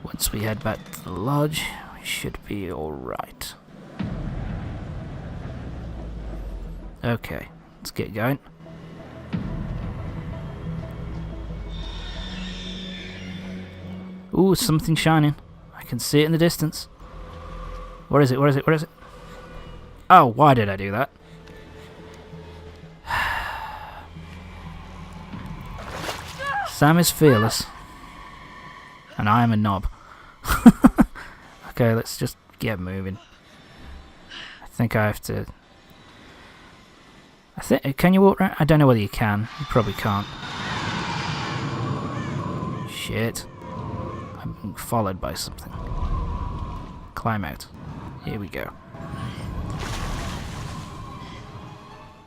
Once we head back to the lodge, we should be alright. Okay, let's get going. Ooh, something shining. I can see it in the distance. What is it? What is it? What is it? Oh, why did I do that? Sam is fearless. And I am a knob. Okay, let's just get moving. I think I have to... Can you walk around? I don't know whether you can. You probably can't. Shit. I'm being followed by something. Climb out. Here we go.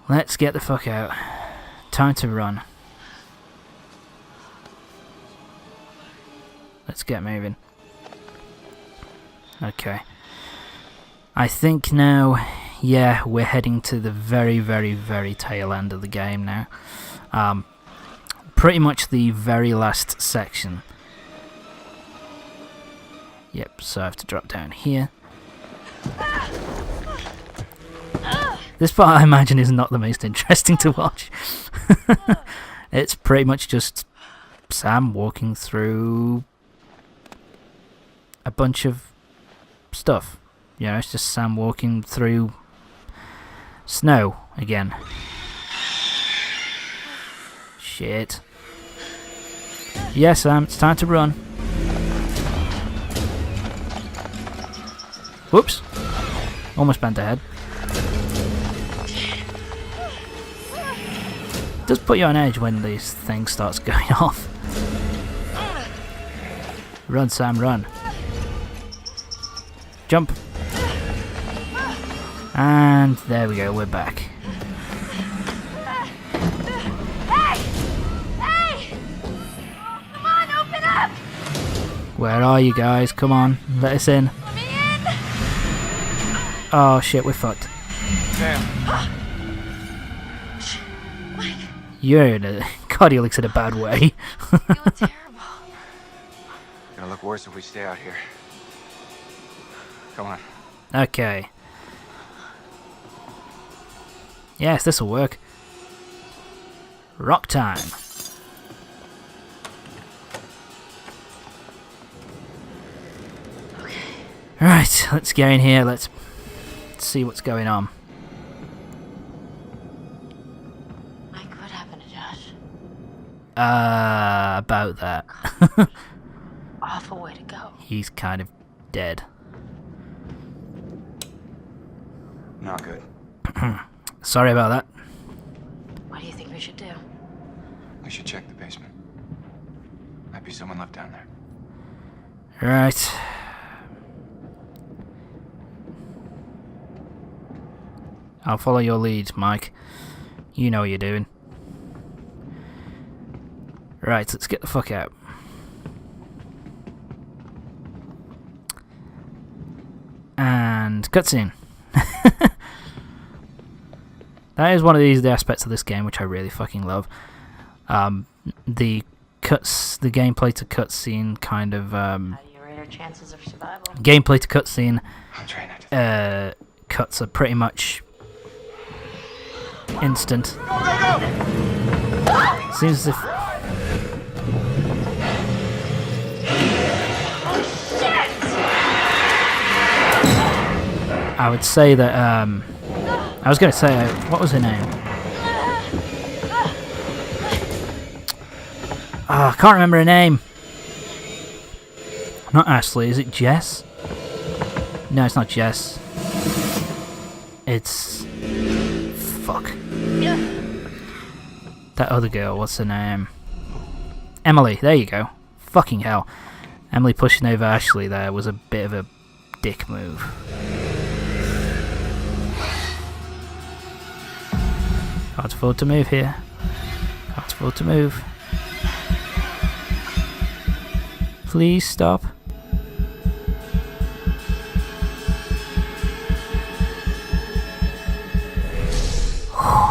Let's get the fuck out. Time to run. Let's get moving. Okay. I think now, yeah, we're heading to the very, very, very tail end of the game now. Pretty much the very last section. Yep, so I have to drop down here. This part, I imagine, is not the most interesting to watch. It's pretty much just Sam walking through a bunch of stuff. You know, it's just Sam walking through snow again. Shit. Yeah, Sam, it's time to run. Whoops. Almost bent ahead. It does put you on edge when this thing starts going off. Run, Sam, run. Jump. And there we go, we're back. Hey! Come on, open up! Where are you guys? Come on, let us in. Let me in! Oh shit, we're fucked. Damn. Mike, You're in a... God, he looks in a bad way. you look terrible. Gonna look worse if we stay out here. Come on. Okay. Yes, this'll work. Rock time. Okay. Right, let's get in here. Let's see what's going on. Mike, what happened to Josh? About that. Awful way to go. He's kind of dead. Not good. Sorry about that. What do you think we should do? We should check the basement. Might be someone left down there. Right. I'll follow your lead, Mike. You know what you're doing. Right, let's get the fuck out. And cutscene. That is one of the aspects of this game which I really fucking love. The gameplay to cutscene kind of How do you rate our chances of survival? gameplay to cutscene I'm trying not to. cuts are pretty much instant. Go, go, go! Seems as if I would say that I was going to say what was her name? I can't remember her name. Not Ashley, is it Jess? No, it's not Jess. It's... Fuck. That other girl, what's her name? Emily, there you go. Fucking hell. Emily pushing over Ashley there was a bit of a dick move. Can't afford to move here. Can't afford to move. Please stop.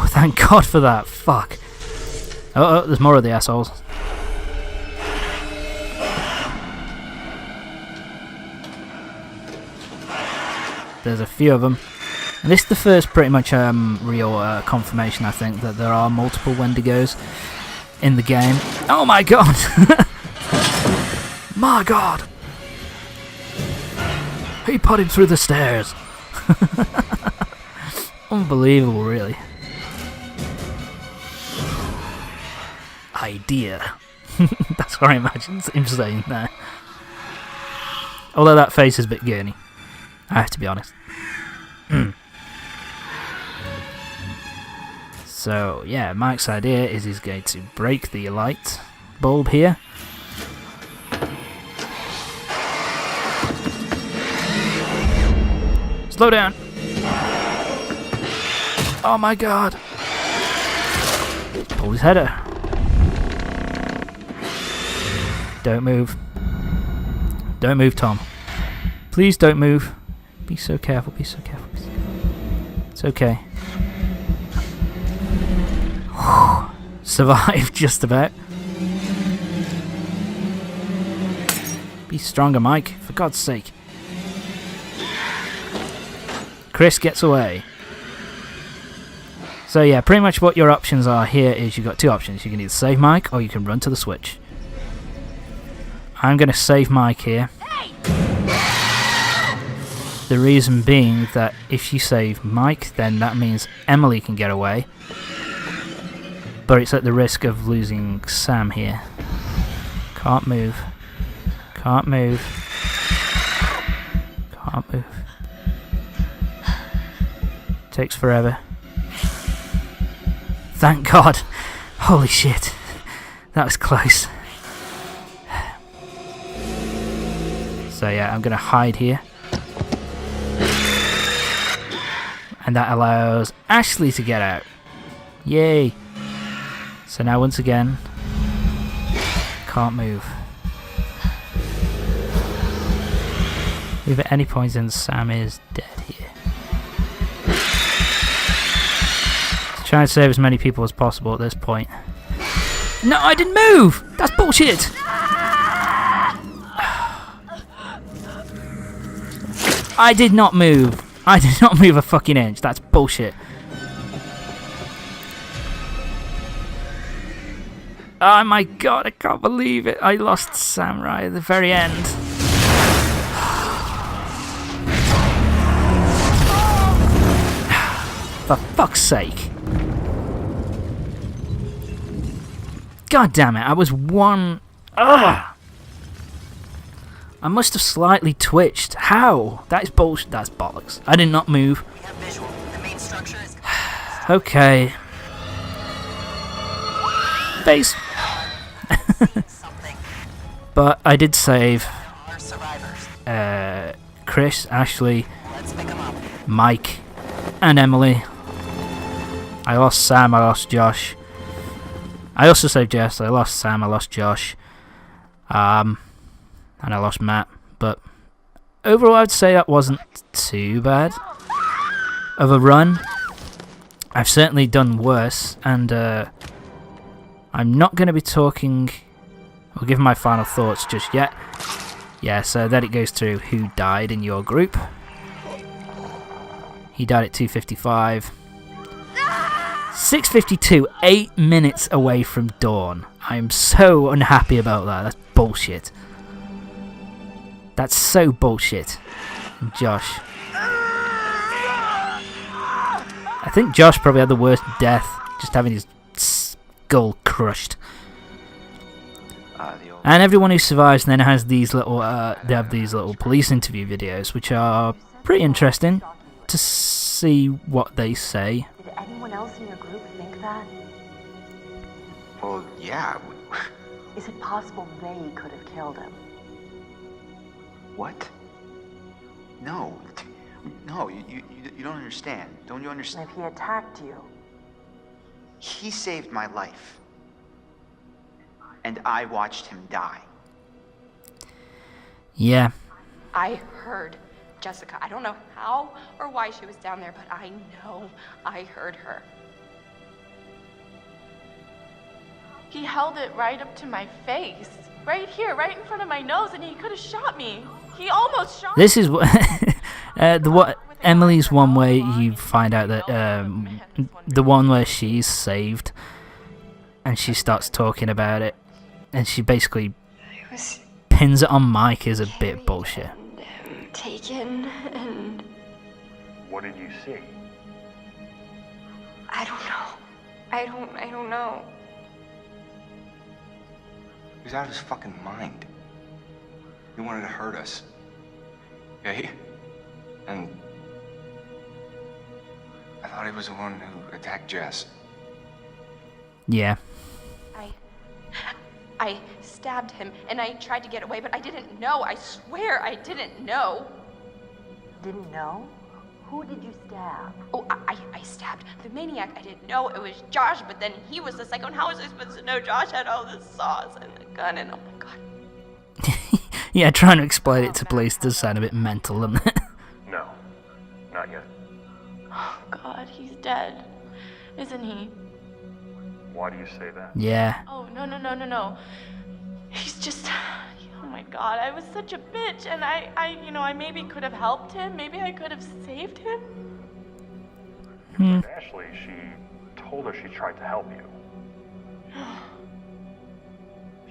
Thank God for that. Fuck. Oh, there's more of the assholes. There's a few of them. And this is the first pretty much real confirmation, I think, that there are multiple Wendigos in the game. Oh my god! My god! He put him through the stairs! Unbelievable, really. Idea. That's what I imagine him saying there. Although that face is a bit gurney, I have to be honest. So, yeah, Mike's idea is he's going to break the light bulb here. Slow down! Oh my god! Pull his head out. Don't move. Don't move, Tom. Please don't move. Be so careful, be so careful. Be so careful. It's okay. Survived just about. Be stronger, Mike, for God's sake. Chris gets away. So yeah, pretty much what your options are here is you've got two options. You can either save Mike or you can run to the switch. I'm going to save Mike here. The reason being that if you save Mike, then that means Emily can get away. But it's at the risk of losing Sam here. Can't move. Can't move. Can't move. Takes forever. Thank God. Holy shit. That was close. So yeah, I'm going to hide here. And that allows Ashley to get out. Yay. So now once again, can't move. If at any point then Sam is dead here. Try and save as many people as possible at this point. No, I didn't move! That's bullshit! I did not move. I did not move a fucking inch. That's bullshit. Oh my god, I can't believe it. I lost Sam right at the very end. For fuck's sake. God damn it, I was one... Ugh! I must have slightly twitched. How? That is bullshit. That's bollocks. I did not move. Okay. Face. But I did save Chris, Ashley, Mike, and Emily. I lost Sam, I lost Josh. I also saved Jess. I lost Sam, I lost Josh. And I lost Matt. But overall, I'd say that wasn't too bad of a run. I've certainly done worse, and I'm not going to be talking or giving my final thoughts just yet. Yeah, so then it goes through who died in your group. He died at 2:55. 6:52, 8 minutes away from dawn. I'm so unhappy about that. That's bullshit. That's so bullshit. And Josh. I think Josh probably had the worst death, just having his skull crushed. And everyone who survives then has these little, they have these little police interview videos, which are pretty interesting to see what they say. Did anyone else in your group think that? Well, yeah. Is it possible they could have killed him? What? No. No, you don't understand. Don't you understand? If he attacked you, He saved my life. And I watched him die. Yeah. I heard Jessica. I don't know how or why she was down there, but I know I heard her. He held it right up to my face. Right here, right in front of my nose, and he could have shot me. He almost shot me. This is what Emily's one where you find out that the one where she's saved, and she starts talking about it, and she basically I was pins it on Mike is a bit bullshit. and, taken, and What did you see? I don't know. I don't know. He was out of his fucking mind. He wanted to hurt us. Okay? And I thought he was the one who attacked Jess. Yeah. I stabbed him and I tried to get away, but I didn't know. I swear I didn't know. Didn't know? Who did you stab? Oh, I stabbed the maniac. I didn't know it was Josh, but then he was the psycho. And how was I supposed to know Josh had all the saws and the gun and oh my god. Yeah, trying to explain it to police does sound a bit mental, doesn't it? No, not yet. Oh god, he's dead. Isn't he? Why do you say that? Yeah. Oh, no. He's just... Oh my god, I was such a bitch, and I maybe could have helped him. Maybe I could have saved him. With Ashley, she told her she tried to help you.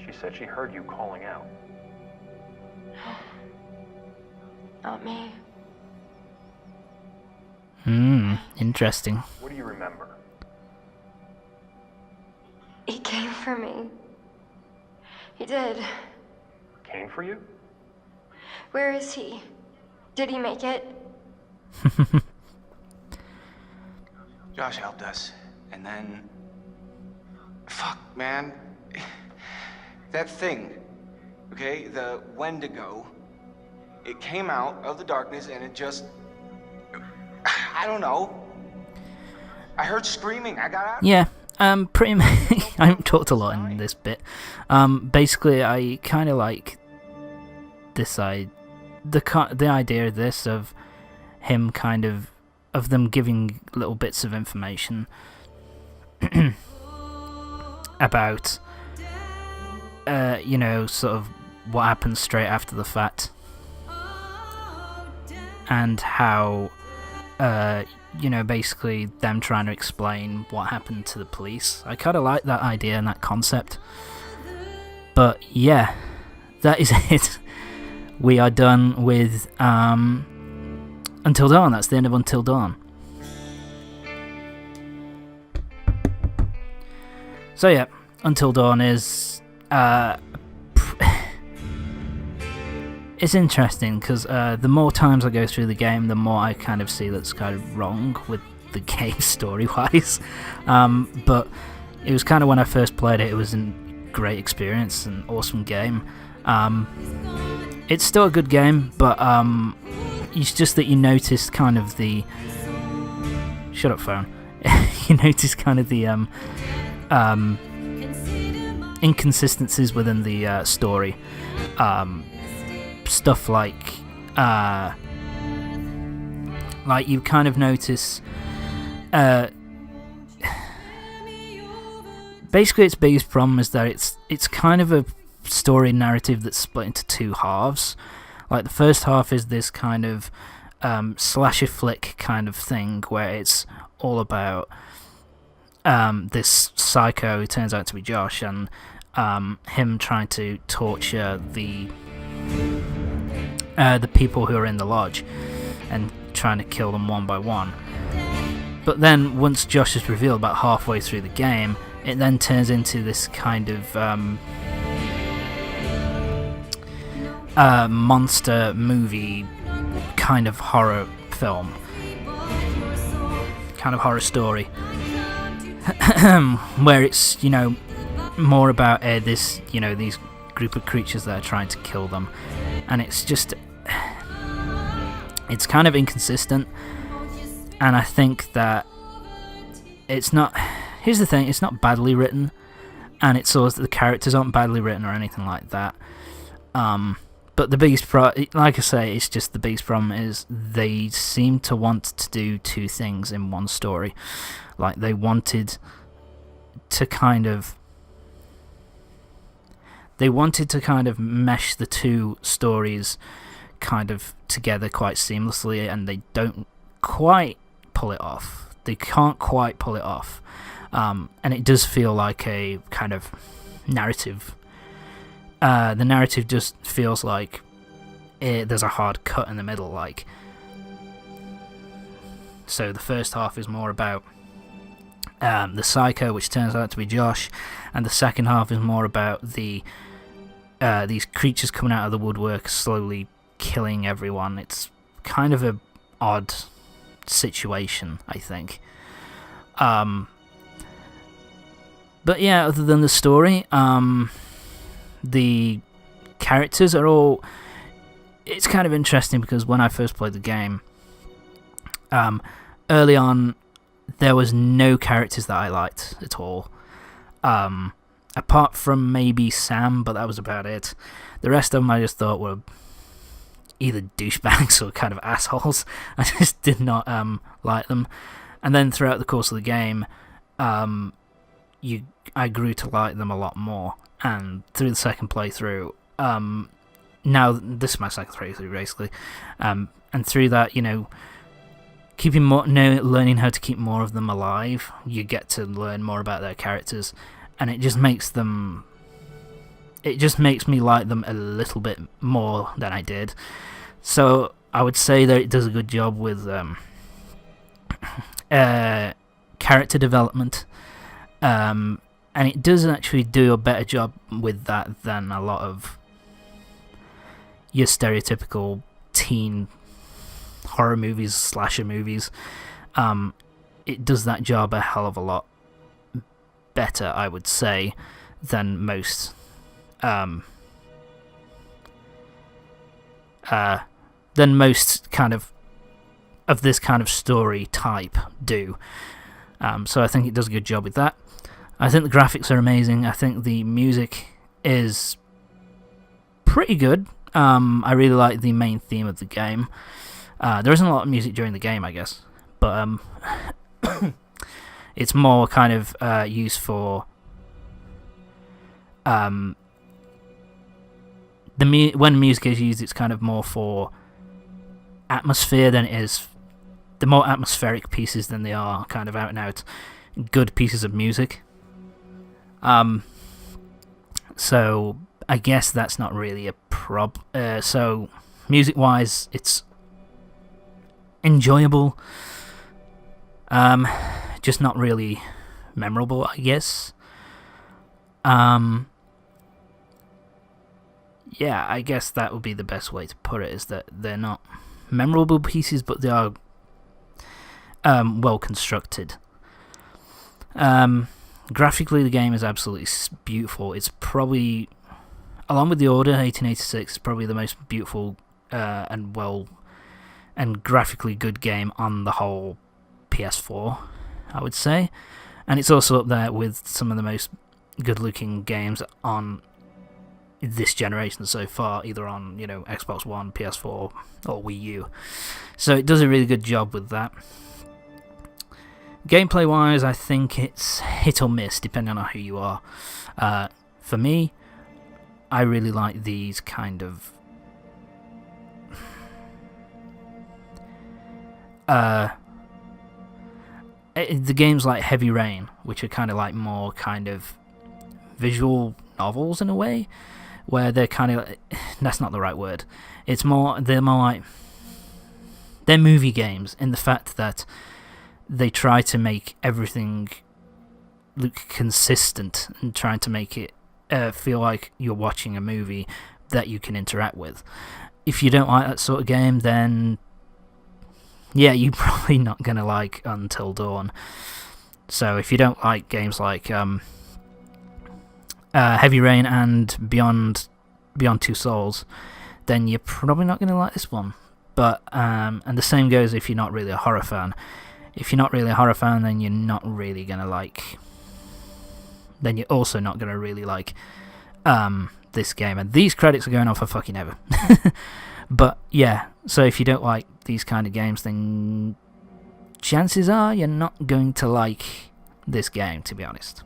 She said she heard you calling out. Not me. Interesting. What do you remember? He came for me. He did. Came for you? Where is he? Did he make it? Josh helped us. And then... Fuck, man. That thing, okay? The Wendigo. It came out of the darkness and it just... I don't know. I heard screaming. I got out. Yeah. Pretty much. I haven't talked a lot in this bit. Basically, I kind of like this the idea of this, of him kind of them giving little bits of information about sort of what happens straight after the fact, and how basically them trying to explain what happened to the police. I kind of like that idea and that concept. But yeah, that is it. We are done with Until Dawn. That's the end of Until Dawn. So yeah, Until Dawn is it's interesting because the more times I go through the game, the more I kind of see that's kind of wrong with the game story-wise. But it was kind of when I first played it, it was a great experience, an awesome game. It's still a good game, but it's just that you notice kind of the... Shut up, phone. You notice kind of the inconsistencies within the story. Stuff like you kind of notice basically its biggest problem is that it's kind of a story narrative that's split into two halves. Like the first half is this kind of slasher flick kind of thing where it's all about this psycho who turns out to be Josh, and him trying to torture the people who are in the lodge and trying to kill them one by one. But then once Josh is revealed about halfway through the game, it then turns into this kind of monster movie kind of horror film, kind of horror story, where it's more about these group of creatures that are trying to kill them, and it's just it's kind of inconsistent. And I think that it's not... Here's the thing, it's not badly written, and it's also the characters aren't badly written or anything like that. But the biggest like I say, it's just the biggest problem is they seem to want to do two things in one story. Like they wanted to kind of mesh the two stories kind of together quite seamlessly, and they don't quite pull it off. They can't quite pull it off. And it does feel like a kind of narrative. The narrative just feels like there's a hard cut in the middle. Like, so the first half is more about the psycho, which turns out to be Josh, and the second half is more about these creatures coming out of the woodwork, slowly killing everyone. It's kind of a odd situation, I think. But yeah, other than the story, the characters are all... It's kind of interesting because when I first played the game, early on, there was no characters that I liked at all. Apart from maybe Sam, but that was about it. The rest of them I just thought were either douchebags or kind of assholes. I just did not like them. And then throughout the course of the game, I grew to like them a lot more. And through the second playthrough, now this is my second playthrough basically, and through that, learning how to keep more of them alive, you get to learn more about their characters, and it just makes me like them a little bit more than I did. So I would say that it does a good job with character development, and it does actually do a better job with that than a lot of your stereotypical teen horror movies, slasher movies. It does that job a hell of a lot better, I would say, than most kind of this kind of story type do. So I think it does a good job with that. I think the graphics are amazing. I think the music is pretty good. I really like the main theme of the game. There isn't a lot of music during the game, I guess, but it's more kind of used for when music is used, it's kind of more for atmosphere than it is. The more atmospheric pieces than they are kind of out and out good pieces of music. So I guess that's not really a problem. So music-wise, it's enjoyable. Just not really memorable, I guess. Yeah, I guess that would be the best way to put it, is that they're not memorable pieces, but they are well constructed. Graphically, the game is absolutely beautiful. It's probably, along with The Order 1886, probably the most beautiful and graphically good game on the whole PS4, I would say. And it's also up there with some of the most good-looking games on this generation so far, either on Xbox One, PS4, or Wii U. So it does a really good job with that. Gameplay-wise, I think it's hit or miss, depending on who you are. For me, I really like these kind of the games like Heavy Rain, which are kind of like more kind of visual novels in a way, where they're kind of, that's not the right word. They're more like, they're movie games in the fact that they try to make everything look consistent and trying to make it feel like you're watching a movie that you can interact with. If you don't like that sort of game, then yeah, you're probably not going to like Until Dawn. So if you don't like games like Heavy Rain and Beyond Two Souls, then you're probably not going to like this one. But and the same goes if you're not really a horror fan. If you're not really a horror fan, then you're not really going to like... Then you're also not going to really like this game. And these credits are going on for fucking ever. But yeah, so if you don't like these kind of games, then chances are you're not going to like this game, to be honest.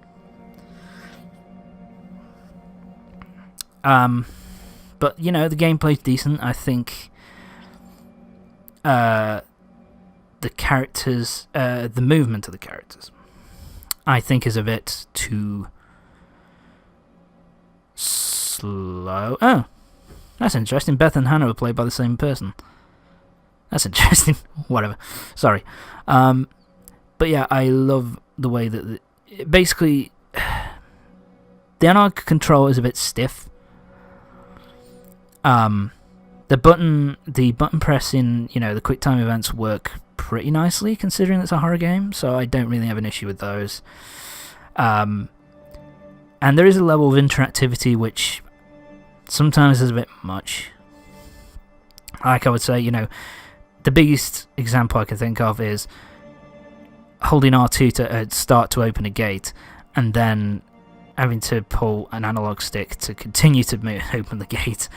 But, the gameplay's decent. I think the characters, the movement of the characters, I think is a bit too slow. Oh, that's interesting. Beth and Hannah were played by the same person. That's interesting. Whatever. Sorry. But yeah, I love the way that basically the analog control is a bit stiff. The button pressing, the quick time events work pretty nicely considering it's a horror game, so I don't really have an issue with those. And there is a level of interactivity which sometimes is a bit much. Like I would say, the biggest example I can think of is holding R2 to start to open a gate, and then having to pull an analog stick to continue to open the gate.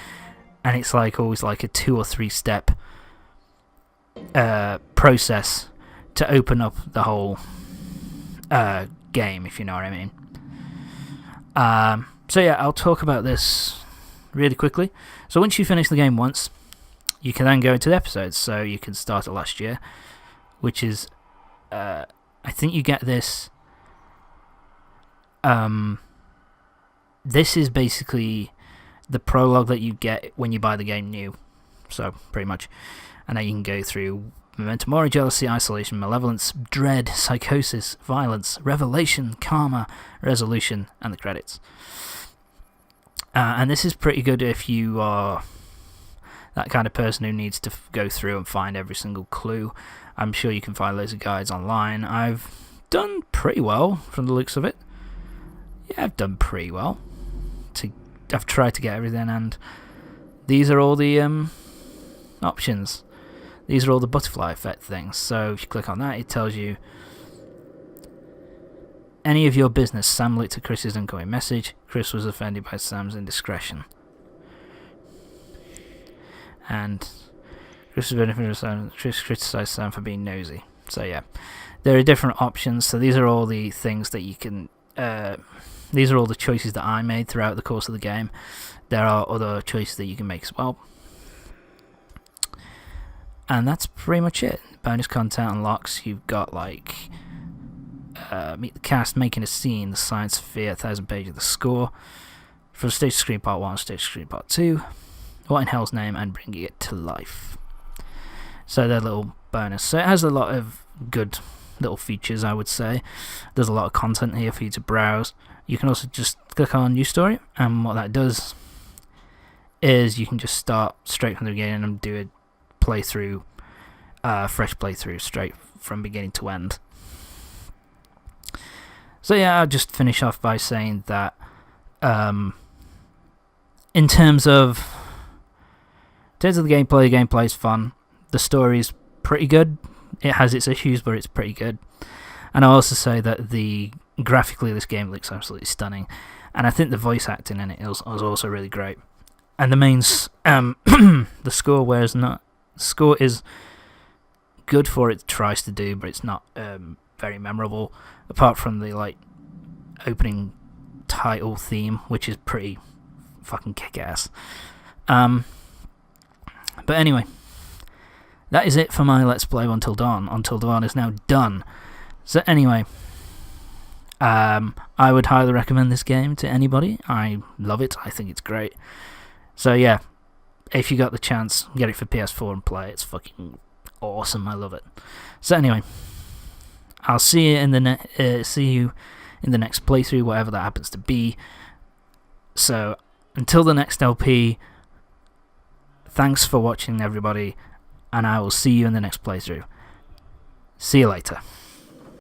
And it's always like a 2 or 3 step process to open up the whole game, if you know what I mean. So yeah, I'll talk about this really quickly. So once you finish the game once, you can then go into the episodes. So you can start it last year, which is, I think you get this. This is basically the prologue that you get when you buy the game new, so pretty much, and then you can go through Memento Mori, Jealousy, Isolation, Malevolence, Dread, Psychosis, Violence, Revelation, Karma, Resolution, and the credits. And this is pretty good if you are that kind of person who needs to go through and find every single clue. I'm sure you can find loads of guides online. I've done pretty well from the looks of it. Yeah, I've done pretty well. I've tried to get everything, and these are all the options. These are all the butterfly effect things. So if you click on that, it tells you any of your business. Sam looked at Chris's incoming message. Chris was offended by Sam's indiscretion. And Chris criticized Sam for being nosy. So yeah, there are different options. So these are all the things that you can. These are all the choices that I made throughout the course of the game. There are other choices that you can make as well. And that's pretty much it. Bonus content unlocks. You've got meet the cast, making a scene, the science sphere, 1,000 pages of the score. From stage to screen part 1, stage to screen part 2. What in hell's name, and bringing it to life. So they're a little bonus. So it has a lot of good little features, I would say. There's a lot of content here for you to browse. You can also just click on New Story, and what that does is you can just start straight from the beginning and do a playthrough, fresh playthrough straight from beginning to end. So yeah, I'll just finish off by saying that in terms of the gameplay is fun. The story is pretty good. It has its issues, but it's pretty good. And I'll also say that graphically this game looks absolutely stunning, and I think the voice acting in it was also really great. And the main the score is good for what it tries to do, but it's not very memorable, apart from the opening title theme, which is pretty fucking kick-ass. But anyway, that is it for my Let's Play of Until Dawn. Until Dawn is now done. So anyway, I would highly recommend this game to anybody. I love it. I think it's great. So yeah, if you got the chance, get it for PS4 and play. It's fucking awesome. I love it. So anyway, I'll see you in the next playthrough, whatever that happens to be. So until the next LP, thanks for watching, everybody, and I will see you in the next playthrough. See you later.